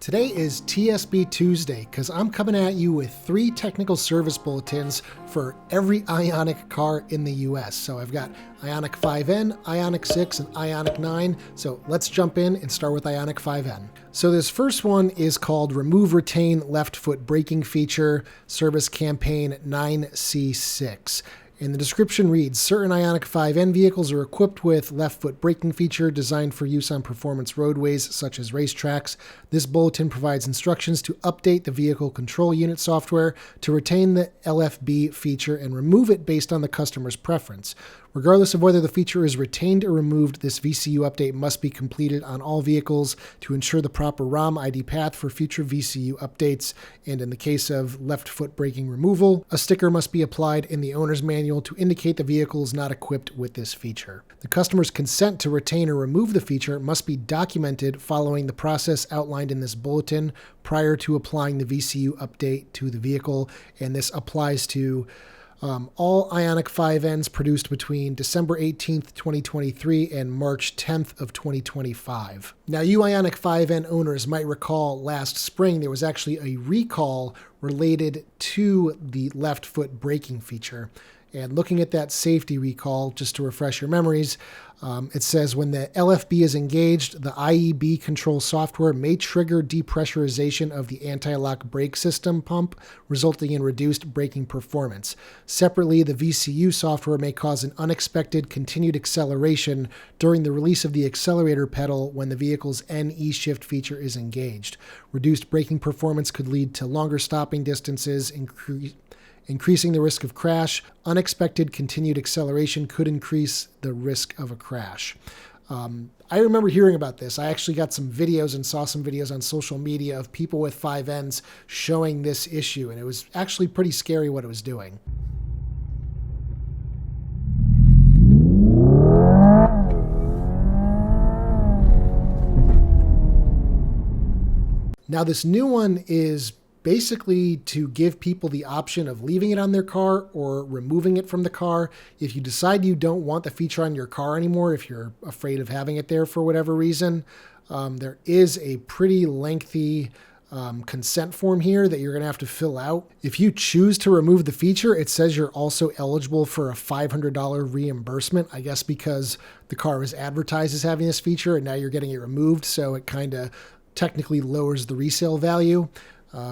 Today is TSB Tuesday because I'm coming at you with 3 technical service bulletins for every Ioniq car in the US. So I've got Ioniq 5N, Ioniq 6, and Ioniq 9. So let's jump in and start with Ioniq 5N. So this first one is called Remove Retain Left Foot Braking Feature, Service Campaign 9C6. And the description reads, certain Ioniq 5N vehicles are equipped with left foot braking feature designed for use on performance roadways such as racetracks. This bulletin provides instructions to update the vehicle control unit software to retain the LFB feature and remove it based on the customer's preference. Regardless of whether the feature is retained or removed, this VCU update must be completed on all vehicles to ensure the proper ROM ID path for future VCU updates. And in the case of left foot braking removal, a sticker must be applied in the owner's manual to indicate the vehicle is not equipped with this feature. The customer's consent to retain or remove the feature must be documented following the process outlined in this bulletin prior to applying the VCU update to the vehicle, and this applies to all Ioniq 5Ns produced between December 18th, 2023 and March 10th of 2025. Now, you Ioniq 5N owners might recall last spring there was actually a recall related to the left foot braking feature. And looking at that safety recall, just to refresh your memories, it says when the LFB is engaged, the IEB control software may trigger depressurization of the anti-lock brake system pump, resulting in reduced braking performance. Separately, the VCU software may cause an unexpected continued acceleration during the release of the accelerator pedal when the vehicle's NE shift feature is engaged. Reduced braking performance could lead to longer stopping distances, increasing the risk of crash. Unexpected continued acceleration could increase the risk of a crash. I remember hearing about this. I actually got some videos and saw some videos on social media of people with 5Ns showing this issue, and it was actually pretty scary what it was doing. Now, this new one is basically to give people the option of leaving it on their car or removing it from the car. If you decide you don't want the feature on your car anymore, if you're afraid of having it there for whatever reason, there is a pretty lengthy consent form here that you're going to have to fill out. If you choose to remove the feature, it says you're also eligible for a $500 reimbursement, I guess because the car was advertised as having this feature and now you're getting it removed, so it kind of technically lowers the resale value.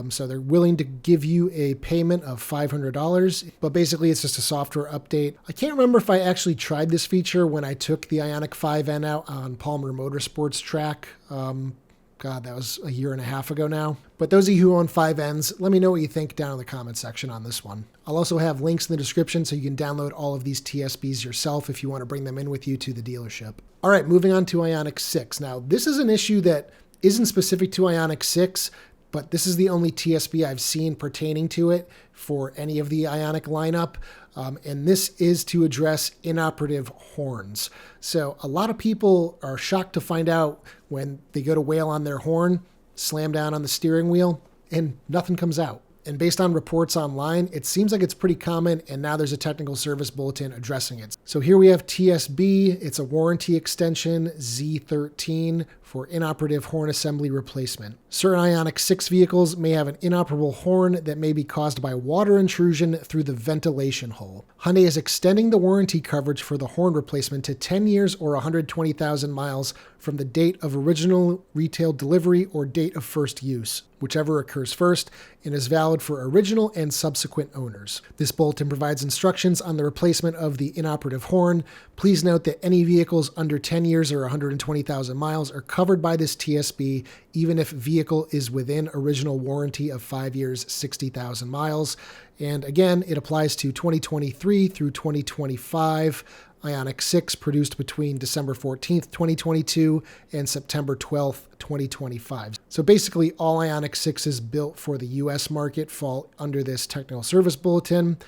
So they're willing to give you a payment of $500, but basically it's just a software update. I can't remember if I actually tried this feature when I took the Ioniq 5N out on Palmer Motorsports track. God, that was a year and a half ago now. But those of you who own 5Ns, let me know what you think down in the comment section on this one. I'll also have links in the description so you can download all of these TSBs yourself if you want to bring them in with you to the dealership. All right, moving on to Ioniq 6. Now, this is an issue that isn't specific to Ioniq 6, but this is the only TSB I've seen pertaining to it for any of the Ioniq lineup. And this is to address inoperative horns. So a lot of people are shocked to find out when they go to wail on their horn, slam down on the steering wheel, and nothing comes out. And based on reports online, it seems like it's pretty common, and now there's a technical service bulletin addressing it. So here we have TSB. It's a warranty extension Z13 for inoperative horn assembly replacement. Certain Ioniq 6 vehicles may have an inoperable horn that may be caused by water intrusion through the ventilation hole. Hyundai is extending the warranty coverage for the horn replacement to 10 years or 120,000 miles from the date of original retail delivery or date of first use, whichever occurs first, and is valid for original and subsequent owners. This bulletin provides instructions on the replacement of the inoperative horn. Please note that any vehicles under 10 years or 120,000 miles are covered by this TSB, even if vehicle is within original warranty of 5 years, 60,000 miles. And again, it applies to 2023 through 2025 Ioniq 6 produced between December 14th, 2022 and September 12th, 2025. So basically all Ioniq 6s built for the US market fall under this technical service bulletin.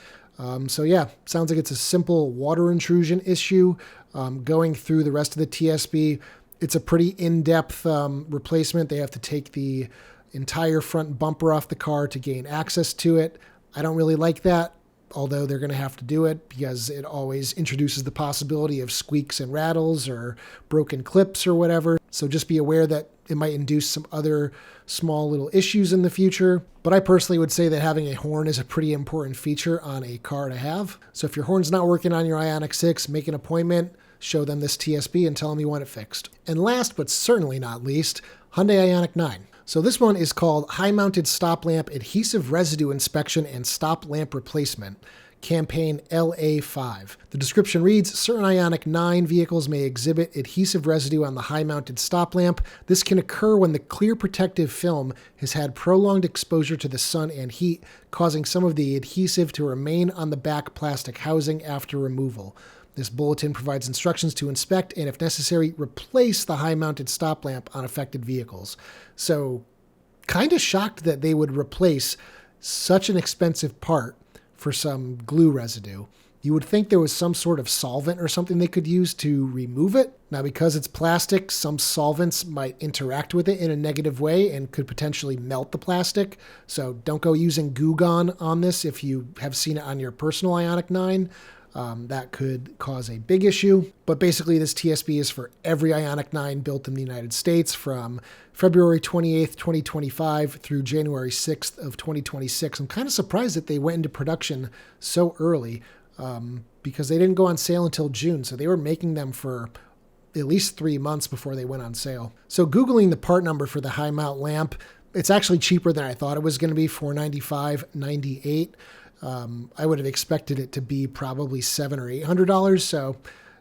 So yeah, sounds like it's a simple water intrusion issue. Going through the rest of the TSB, it's a pretty in-depth replacement. They have to take the entire front bumper off the car to gain access to it. I don't really like that, although they're going to have to do it because it always introduces the possibility of squeaks and rattles or broken clips or whatever. So just be aware that it might induce some other small little issues in the future. But I personally would say that having a horn is a pretty important feature on a car to have. So if your horn's not working on your Ioniq 6, make an appointment, show them this TSB and tell them you want it fixed. And last but certainly not least, Hyundai Ioniq 9. So this one is called High Mounted Stop Lamp Adhesive Residue Inspection and Stop Lamp Replacement, Campaign LA5. The description reads, certain Ioniq 9 vehicles may exhibit adhesive residue on the high-mounted stop lamp. This can occur when the clear protective film has had prolonged exposure to the sun and heat, causing some of the adhesive to remain on the back plastic housing after removal. This bulletin provides instructions to inspect and, if necessary, replace the high-mounted stop lamp on affected vehicles. So, kind of shocked that they would replace such an expensive part for some glue residue. You would think there was some sort of solvent or something they could use to remove it. Now, because it's plastic, some solvents might interact with it in a negative way and could potentially melt the plastic. So don't go using Goo Gone on this if you have seen it on your personal Ioniq 9. That could cause a big issue. But basically, this TSB is for every Ioniq 9 built in the United States from February 28th, 2025 through January 6th of 2026. I'm kind of surprised that they went into production so early because they didn't go on sale until June. So they were making them for at least 3 months before they went on sale. So Googling the part number for the high mount lamp, it's actually cheaper than I thought it was going to be, $495.98. I would have expected it to be probably $700 or $800, so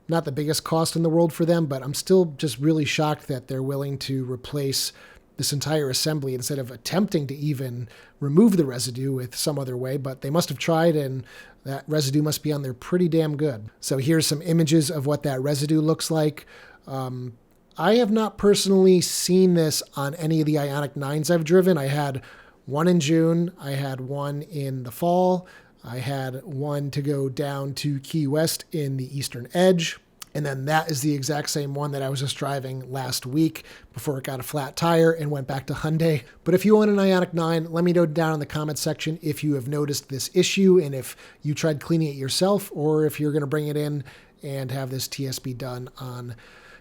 not the biggest cost in the world for them, but I'm still just really shocked that they're willing to replace this entire assembly instead of attempting to even remove the residue with some other way, but they must have tried, and that residue must be on there pretty damn good. So here's some images of what that residue looks like. I have not personally seen this on any of the Ioniq 9s I've driven. I had one in June, I had one in the fall, I had one to go down to Key West in the Eastern Edge, and then that is the exact same one that I was just driving last week before it got a flat tire and went back to Hyundai. But if you own an Ioniq 9, let me know down in the comments section if you have noticed this issue and if you tried cleaning it yourself or if you're going to bring it in and have this TSB done on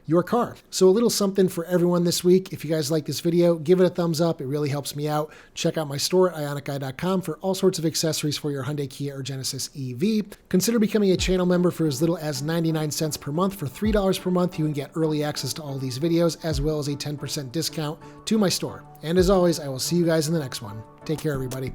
your car. So a little something for everyone this week. If you guys like this video, give it a thumbs up. It really helps me out. Check out my store at ioniqguy.com for all sorts of accessories for your Hyundai, Kia, or Genesis EV. Consider becoming a channel member for as little as 99 cents per month. For $3 per month, you can get early access to all these videos, as well as a 10% discount to my store. And as always, I will see you guys in the next one. Take care, everybody.